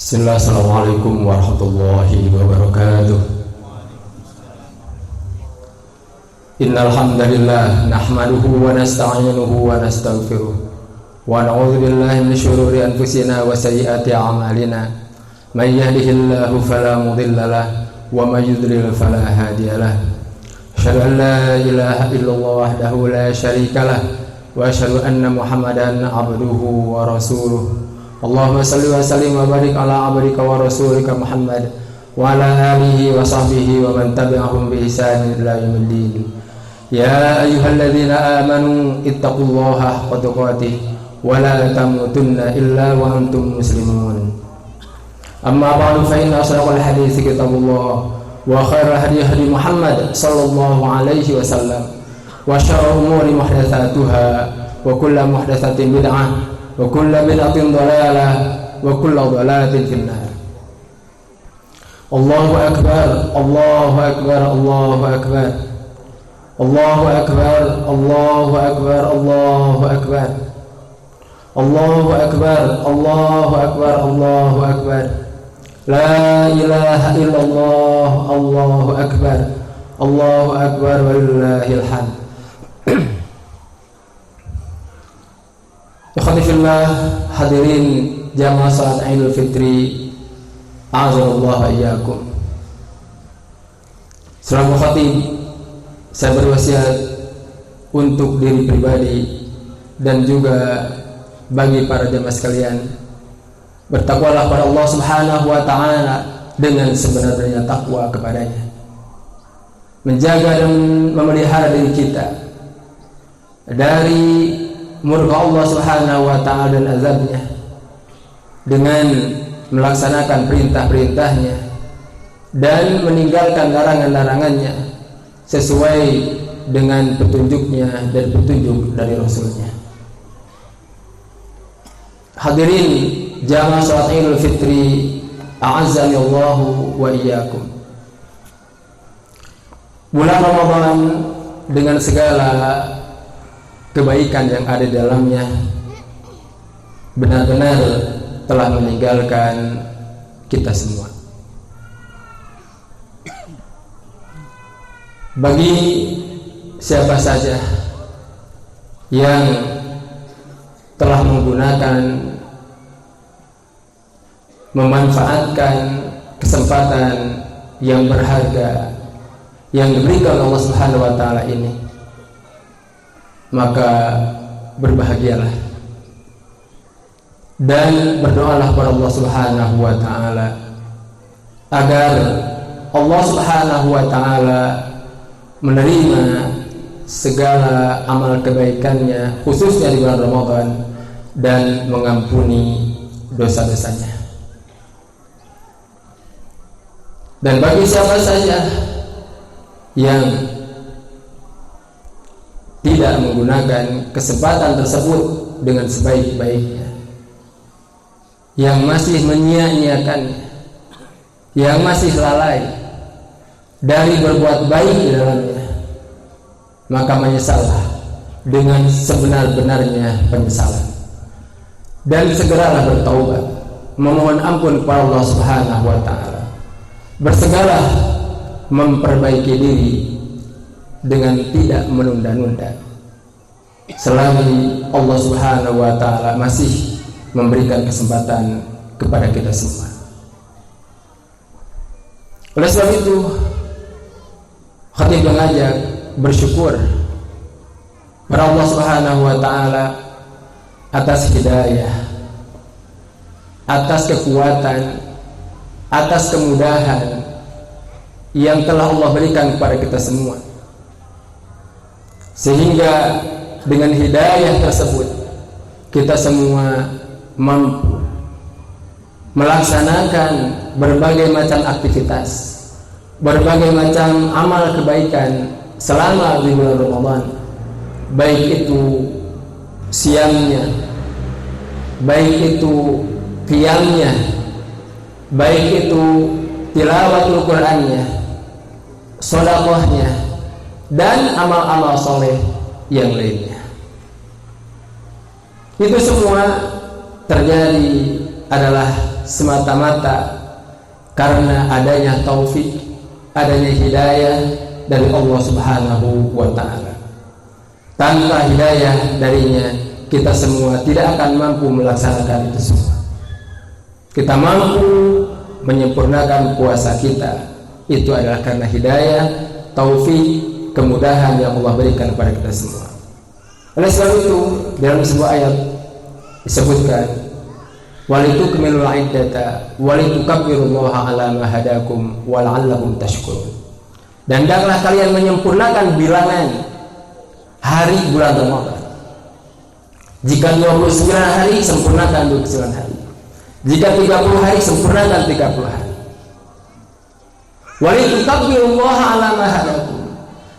Bismillah, assalamualaikum warahmatullahi wabarakatuh. Innal hamdalillah nahmaduhu wa nasta'inuhu wa nastaghfiruh wa na'udzu billahi min shururi anfusina wa sayyiati a'malina. May yahdihillahu fala mudilla lahu wa may yudlil fala hadiya lahu. Asyhadu an la ilaha illallah wahdahu la syarika lahu wa asyhadu anna Muhammadan abduhu wa rasuluh. Allahumma salli wa sallim wa barik ala abdika wa rasulika Muhammad wa ala alihi wa sahbihi wa man tabi'ahum bi ihsanin ila yaumiddin. Ya ayyuhalladzina amanu ittaqullaha haqqa tuqatih wa la tamutunna illa wa antum muslimun. Amma ba'du, fa inna ashraqal hadithi kitabullah wa khairal hadi hadi Muhammad sallallahu alaihi wasallam wa syarrul umuri muhdatsatuha wa kullu muhdatsatin bid'ah wa kullu bid'atin dhalalah wa kullu dhalalatin finnar. Allahu akbar, Allahu akbar, Allahu akbar, Allahu akbar, Allahu akbar, Allahu akbar, Allahu akbar, Allahu akbar, Allahu akbar. La ilaha illallah, Allahu akbar, Allahu akbar, walillahil hamd. Ikhwatifillah, hadirin jamaah salat Idul Fitri, a'azallahu iyyakum. Selaku khatib, saya berwasiat untuk diri pribadi dan juga bagi para jamaah sekalian, bertakwalah pada Allah Subhanahu wa taala dengan sebenarnya takwa kepadanya. Menjaga dan memelihara diri kita dari murka Allah Subhanahu wa ta'ala dan azabnya dengan melaksanakan perintah-perintahnya dan meninggalkan larangan-larangannya sesuai dengan petunjuknya dan petunjuk dari Rasulnya. Hadirin jamaah salat Idul Fitri, a'azzani Allahu wa iyyakum. Bulan Ramadan dengan segala kebaikan yang ada di dalamnya benar-benar telah meninggalkan kita semua. Bagi siapa saja yang telah menggunakan, memanfaatkan kesempatan yang berharga yang diberikan Allah Subhanahu wa taala ini, maka berbahagialah dan berdoalah kepada Allah Subhanahu wa taala agar Allah Subhanahu wa taala menerima segala amal kebaikannya khususnya di bulan Ramadan dan mengampuni dosa-dosanya. Dan bagi siapa saja yang tidak menggunakan kesempatan tersebut dengan sebaik-baiknya, yang masih menyia-nyiakannya, yang masih lalai dari berbuat baik di dalamnya, maka menyesallah dengan sebenar-benarnya penyesalan dan segeralah bertaubat, memohon ampun kepada Allah Subhanahu wa taala, bersegeralah memperbaiki diri dengan tidak menunda-nunda selagi Allah Subhanahu wa taala masih memberikan kesempatan kepada kita semua. Oleh sebab itu, khatib mengajak bersyukur kepada Allah Subhanahu wa taala atas hidayah, atas kekuatan, atas kemudahan yang telah Allah berikan kepada kita semua, sehingga dengan hidayah tersebut kita semua mampu melaksanakan berbagai macam aktivitas, berbagai macam amal kebaikan selama di bulan Ramadan, baik itu siangnya, baik itu qiyamnya, baik itu tilawatul Qur'annya, sedekahnya, dan amal-amal soleh yang lainnya. Itu semua terjadi adalah semata-mata karena adanya taufik, adanya hidayah dari Allah Subhanahu wa ta'ala. Tanpa hidayah darinya, kita semua tidak akan mampu melaksanakan itu semua. Kita mampu menyempurnakan puasa kita, itu adalah karena hidayah, taufik, kemudahan yang Allah berikan kepada kita semua. Oleh sebab itu, dalam sebuah ayat disebutkan, walitukmilul iddata walitukabbirullaha ala ma hadakum wala'allakum tashkurun. Dan hendaklah kalian menyempurnakan bilangan hari bulan Ramadan. Jika 29 hari, sempurnakan 29 hari. Jika 30 hari, sempurnakan 30 hari. Walitukabbirullaha ala ma hadakum.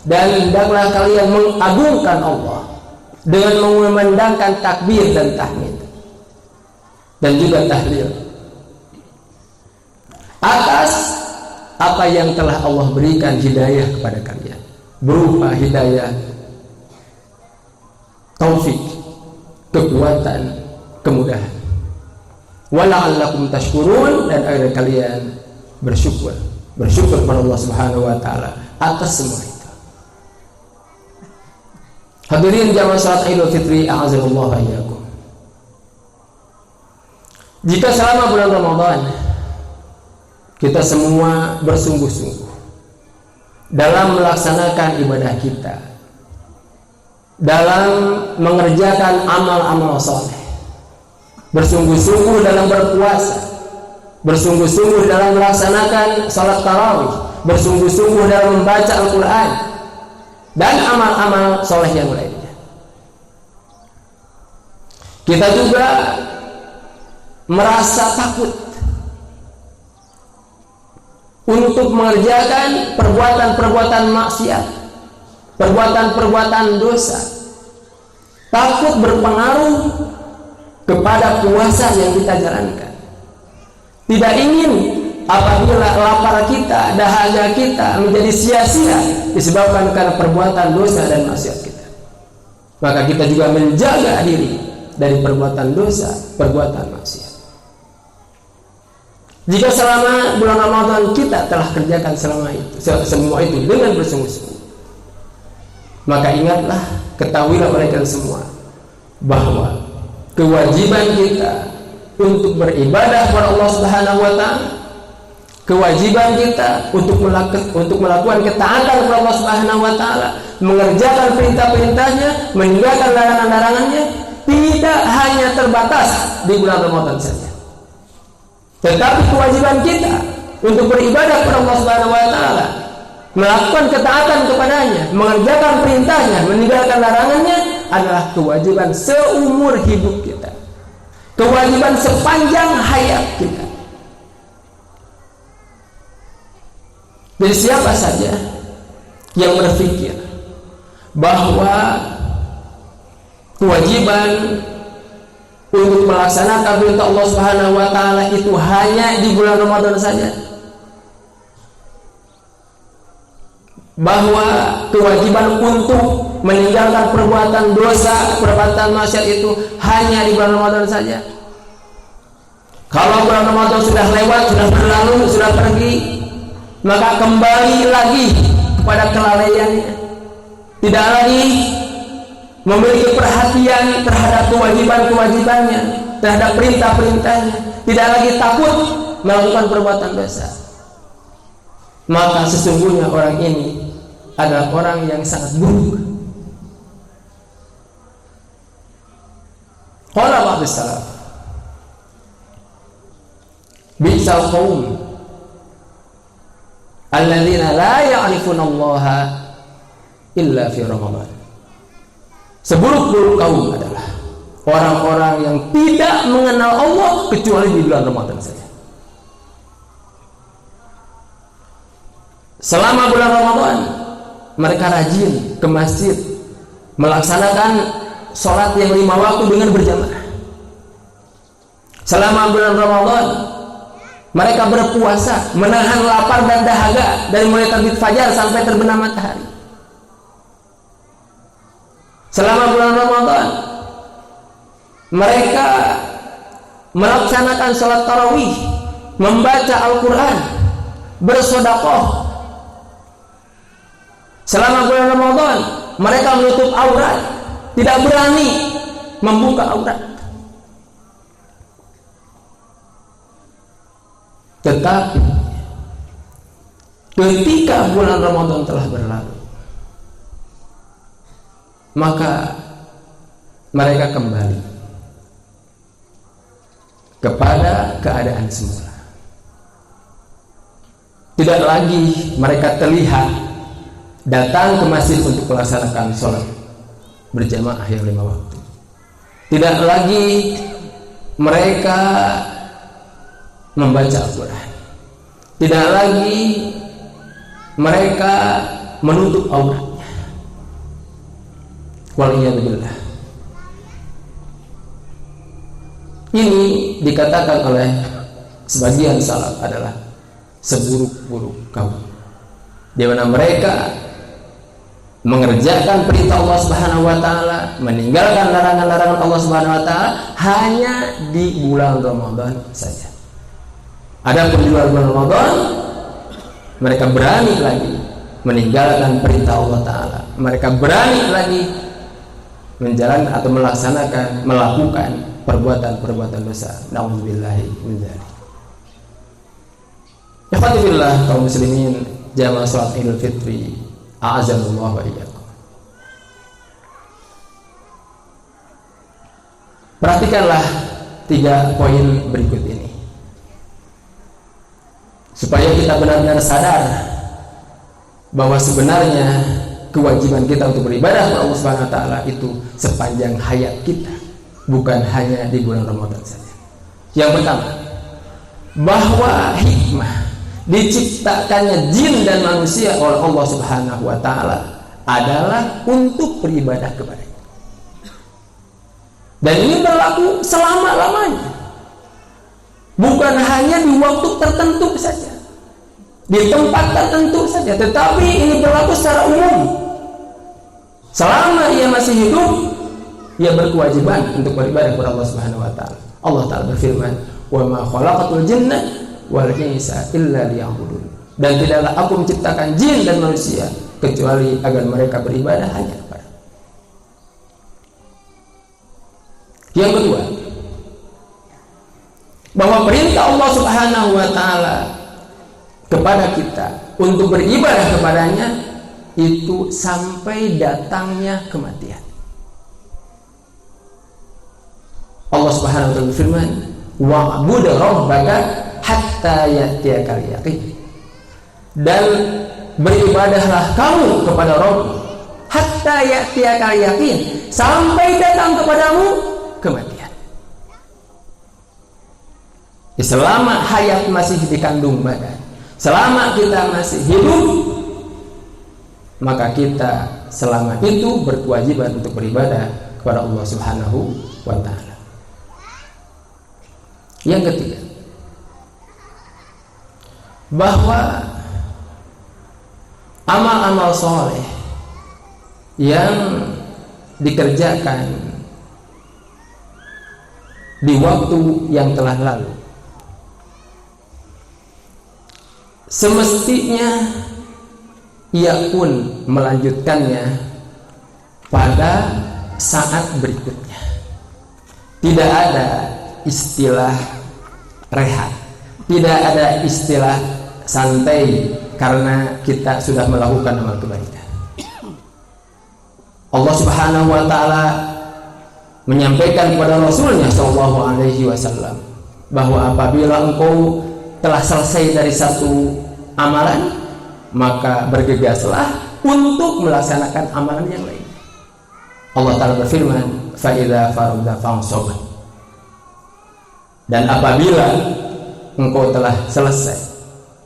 Dan hendaklah kalian mengagungkan Allah dengan mengumandangkan takbir dan tahmid dan juga tahlil atas apa yang telah Allah berikan hidayah kepada kalian, berupa hidayah taufik, kekuatan, kemudahan. Wala'allakum tashkurun, dan agar kalian bersyukur kepada Allah Subhanahu wa ta'ala atas semua itu. Hadirin jamaah salat Idul Fitri, a'azallahu iyyakum. Jika selama bulan Ramadan kita semua bersungguh-sungguh dalam melaksanakan ibadah kita, dalam mengerjakan amal-amal saleh, bersungguh-sungguh dalam berpuasa, bersungguh-sungguh dalam melaksanakan salat tarawih, bersungguh-sungguh dalam membaca Al-Quran dan amal-amal soleh yang lainnya, kita juga merasa takut untuk mengerjakan perbuatan-perbuatan maksiat, perbuatan-perbuatan dosa, takut berpengaruh kepada puasa yang kita jalankan, tidak ingin apabila lapar kita, dahaga kita menjadi sia-sia disebabkan karena perbuatan dosa dan maksiat kita. Maka kita juga menjaga diri dari perbuatan dosa, perbuatan maksiat. Jika selama bulan Ramadan kita telah kerjakan semua itu dengan bersungguh-sungguh, maka ingatlah, ketahuilah oleh kalian semua bahwa kewajiban kita untuk beribadah kepada Allah Subhanahu wa ta'ala, kewajiban kita untuk melakukan ketaatan kepada Allah Subhanahu wa ta'ala, mengerjakan perintah-perintahnya, meninggalkan larangan-larangannya, tidak hanya terbatas di bulan Ramadan saja. Tetapi kewajiban kita untuk beribadah kepada Allah Subhanahu wa ta'ala, melakukan ketaatan kepadanya, mengerjakan perintahnya, meninggalkan larangannya, adalah kewajiban seumur hidup kita, kewajiban sepanjang hayat kita. Jadi siapa saja yang berpikir bahwa kewajiban untuk melaksanakan perintah Allah Subhanahu wa ta'ala itu hanya di bulan Ramadan saja, bahwa kewajiban untuk meninggalkan perbuatan dosa, perbuatan maksiat itu hanya di bulan Ramadan saja. Kalau bulan Ramadan sudah lewat, sudah berlalu, sudah pergi, maka kembali lagi kepada kelalaiannya, tidak lagi memiliki perhatian terhadap kewajiban-kewajibannya, terhadap perintah-perintahnya, tidak lagi takut melakukan perbuatan dosa. Maka sesungguhnya orang ini adalah orang yang sangat buruk. Qala ba'd salaf, bi'sal qaum alladzina la ya'rifuna Allah illa fi Ramadan. Seburuk-buruk kaum adalah orang-orang yang tidak mengenal Allah kecuali di bulan Ramadan saja. Selama bulan Ramadan mereka rajin ke masjid, melaksanakan sholat yang 5 waktu dengan berjamaah. Selama bulan Ramadan mereka berpuasa, menahan lapar dan dahaga dari mulai terbit fajar sampai terbenam matahari. Selama bulan Ramadan mereka melaksanakan sholat tarawih, membaca Al-Quran, bersedekah. Selama bulan Ramadan mereka menutup aurat, tidak berani membuka aurat. Tetapi ketika bulan Ramadan telah berlalu, maka mereka kembali kepada keadaan semula. Tidak lagi mereka terlihat datang ke masjid untuk melaksanakan sholat berjamaah yang 5 waktu. Tidak lagi mereka membaca Al-Quran. Tidak lagi mereka menutup auratnya. Waliyadzubillah. Ini dikatakan oleh sebagian salaf adalah seburuk-buruk kaum, di mana mereka mengerjakan perintah Allah Subhanahu wa taala, meninggalkan larangan-larangan Allah Subhanahu wa taala hanya di bulan Ramadan saja. Adapun di luar bulan Ramadan mereka berani lagi meninggalkan perintah Allah taala. Mereka berani lagi menjalankan atau melakukan perbuatan-perbuatan dosa. Nauzubillahi min dzalik. Ikhwati fillah, kaum muslimin jamaah salat Idul Fitri, a'azallahu wa iyyakum. Perhatikanlah 3 poin berikut ini, supaya kita benar-benar sadar bahwa sebenarnya kewajiban kita untuk beribadah kepada Allah Subhanahu wa taala itu sepanjang hayat kita, bukan hanya di bulan Ramadan saja. Yang pertama, bahwa hikmah diciptakannya jin dan manusia oleh Allah Subhanahu wa taala adalah untuk beribadah kepadanya. Dan ini berlaku selama-lamanya. Bukan hanya di waktu tertentu saja, di tempat tertentu saja, tetapi ini berlaku secara umum. Selama ia masih hidup, ia berkewajiban untuk beribadah kepada Allah Subhanahu wa taala. Allah taala berfirman, "Wa ma khalaqatul jinna wal insa illa liya'budun." Dan tidaklah aku menciptakan jin dan manusia kecuali agar mereka beribadah hanya kepada. Yang kedua, bahwa perintah Allah Subhanahu wa taala kepada kita untuk beribadah kepadanya itu sampai datangnya kematian. Allah Subhanahu wa taala berfirman, "Wa'bud rabbaka hatta ya'tiyakal yaqin." Dan beribadahlah kamu kepada Rabb hatta ya'tiyakal yaqin, sampai datang kepadamu kematian. Selama hayat masih dikandung badan, selama kita masih hidup, maka kita selama itu berkewajiban untuk beribadah kepada Allah Subhanahu wa taala. Yang ketiga, bahwa amal-amal soleh yang dikerjakan di waktu yang telah lalu semestinya ia pun melanjutkannya pada saat berikutnya. Tidak ada istilah rehat, tidak ada istilah santai karena kita sudah melakukan amal kebaikan. Allah Subhanahu wa taala menyampaikan kepada Rasulnya sallallahu alaihi wasallam bahwa apabila engkau telah selesai dari satu amalan, maka bergegaslah untuk melaksanakan amalan yang lain. Allah Ta'ala berfirman, fa idza faragta fansab. Dan apabila engkau telah selesai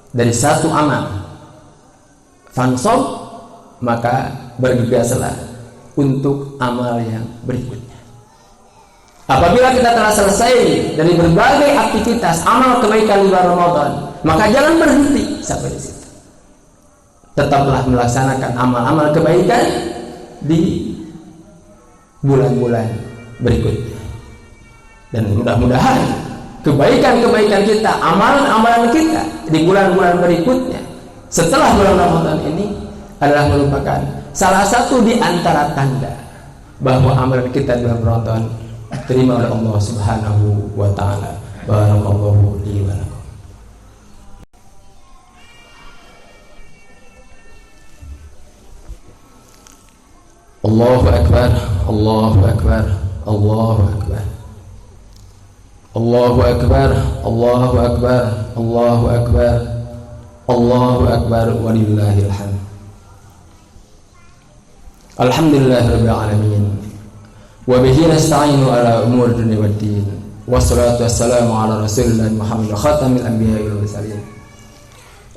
dari satu amal, fansab, maka bergegaslah untuk amal yang berikutnya. Apabila kita telah selesai dari berbagai aktivitas amal kebaikan di bulan Ramadan, maka jangan berhenti sampai di situ. Tetaplah melaksanakan amal-amal kebaikan di bulan-bulan berikutnya. Dan mudah-mudahan kebaikan-kebaikan kita, amalan-amalan kita di bulan-bulan berikutnya setelah bulan Ramadan ini adalah merupakan salah satu di antara tanda bahwa amalan kita di bulan Ramadan diterima oleh Allah Subhanahu wa taala. Barakallahu li wa lakum. Allahu akbar, Allahu akbar, Allahu akbar. Allahu akbar, Allahu akbar, Allahu akbar, Allahu akbar, walillahil hamd. Alhamdulillahirabbil alamin. Wa bihi nasta'inu ala umur dunya waddin. Wassalatu wassalamu ala Rasulillah Muhammad khatamil anbiya'i wal mursalin.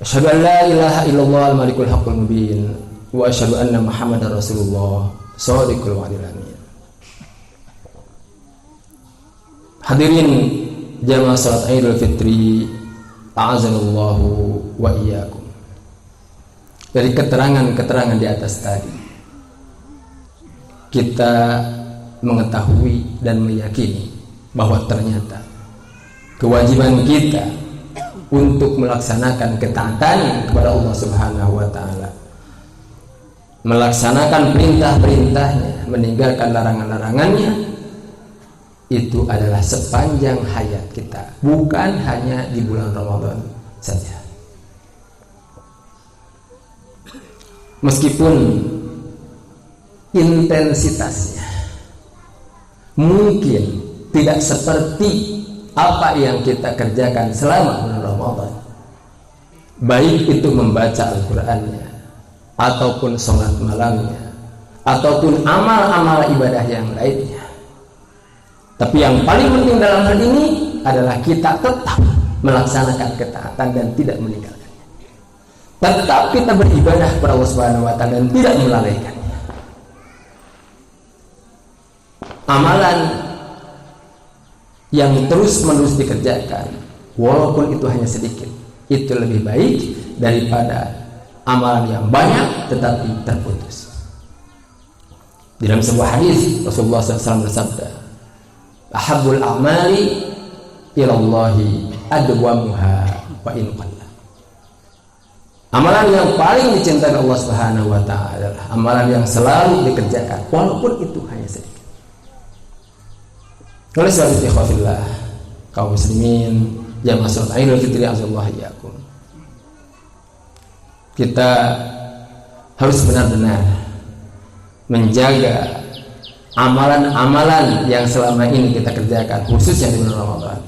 Asyhadu an la ilaha illallah al-malikul haqqul mubin wa asyhadu anna Muhammadar Rasulullah shadiqul wa'dil amin. Hadirin jamaah salat Idul Fitri, a'azanallahu wa iyyakum. Dari keterangan-keterangan di atas tadi, kita mengetahui dan meyakini bahwa ternyata kewajiban kita untuk melaksanakan ketaatan kepada Allah Subhanahu wa taala, melaksanakan perintah-perintahnya, meninggalkan larangan-larangannya, itu adalah sepanjang hayat kita, bukan hanya di bulan Ramadan saja. Meskipun intensitasnya mungkin tidak seperti apa yang kita kerjakan selama bulan Ramadan, baik itu membaca Al-Qur'annya, ataupun sholat malamnya, ataupun amal-amal ibadah yang lainnya. Tapi yang paling penting dalam hal ini adalah kita tetap melaksanakan ketaatan dan tidak meninggalkannya. Tetap kita beribadah kepada Allah Subhanahu wa taala dan tidak melalaikannya. Amalan yang terus-menerus dikerjakan, walaupun itu hanya sedikit, itu lebih baik daripada amalan yang banyak tetapi terputus. Di dalam sebuah hadis Rasulullah SAW bersabda, ahabbul a'mali ilallahi adwamuha wa in qalla. Amalan yang paling dicintai Allah Subhanahu wa taala adalah amalan yang selalu dikerjakan walaupun itu hanya sedikit. Oleh sebab itu, ikhwafillah, kaum muslimin jamaah salat Idul Fitri azallahu iyyakum, kita harus benar-benar menjaga amalan-amalan yang selama ini kita kerjakan, khususnya di bulan Ramadan,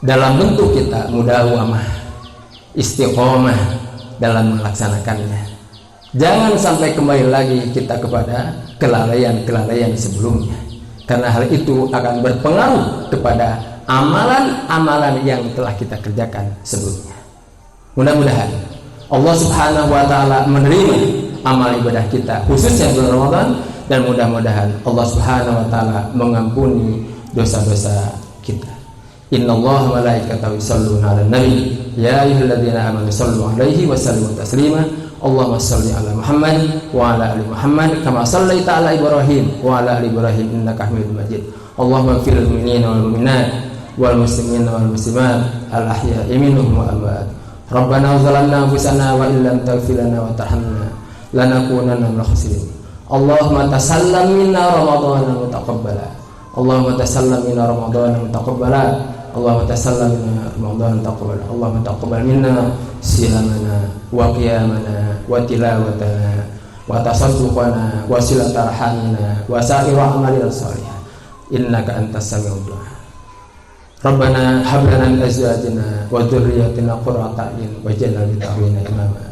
dalam bentuk kita mudawamah, istiqomah dalam melaksanakannya. Jangan sampai kembali lagi kita kepada kelalaian-kelalaian sebelumnya, karena hal itu akan berpengaruh kepada amalan-amalan yang telah kita kerjakan sebelumnya. Mudah-mudahan Allah Subhanahu wa taala menerima amal ibadah kita khususnya bulan Ramadan, dan mudah-mudahan Allah Subhanahu wa taala mengampuni dosa-dosa kita. Innallaha wa malaikatahu yusholluna 'alan nabi ya ayyuhalladzina amanu shollu 'alaihi wa sallimu taslima. Allahumma shalli 'ala Muhammad wa 'ala ali Muhammad kama shallaita 'ala Ibrahim wa 'ala ali Ibrahim innaka Hamidum Majid. Allahumma ighfir lil mu'minina wal mu'minat wal muslimina wal muslimat al ahya'i minhum wa amwat. Rabbana zalamna anfusana wa illam taghfir lana wa tarhamna lanakunanna minal khasirin. Allahumma tasallam minna ramadhana mutaqabbala. Allahumma tasallam minna ramadhana mutaqabbala. Allahumma tasallam minna ramadhana mutaqabbala. Allahumma taqabbal minna siyamana wa qiyamana wa tilawatana wa tasadduqana wa silatarhamina wa sa'ir a'malina shalihah innaka antas sami'ud du'a. Rabbana hab lana min azwajina wa dhurriyyatina qurrata a'yun waj'alna lil muttaqina imama.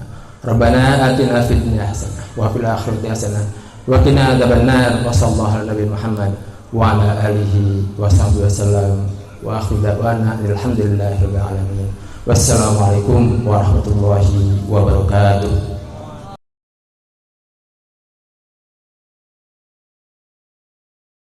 Rabbana atina fid dunya hasanah wa fil akhirati hasanah wa qina adzabannar. Wa sallallahu ala nabi Muhammad wa ala alihi wa sahbihi wasallam wa akhiru da'wana alhamdulillahi rabbil alamin. Wassalamualaikum warahmatullahi wabarakatuh.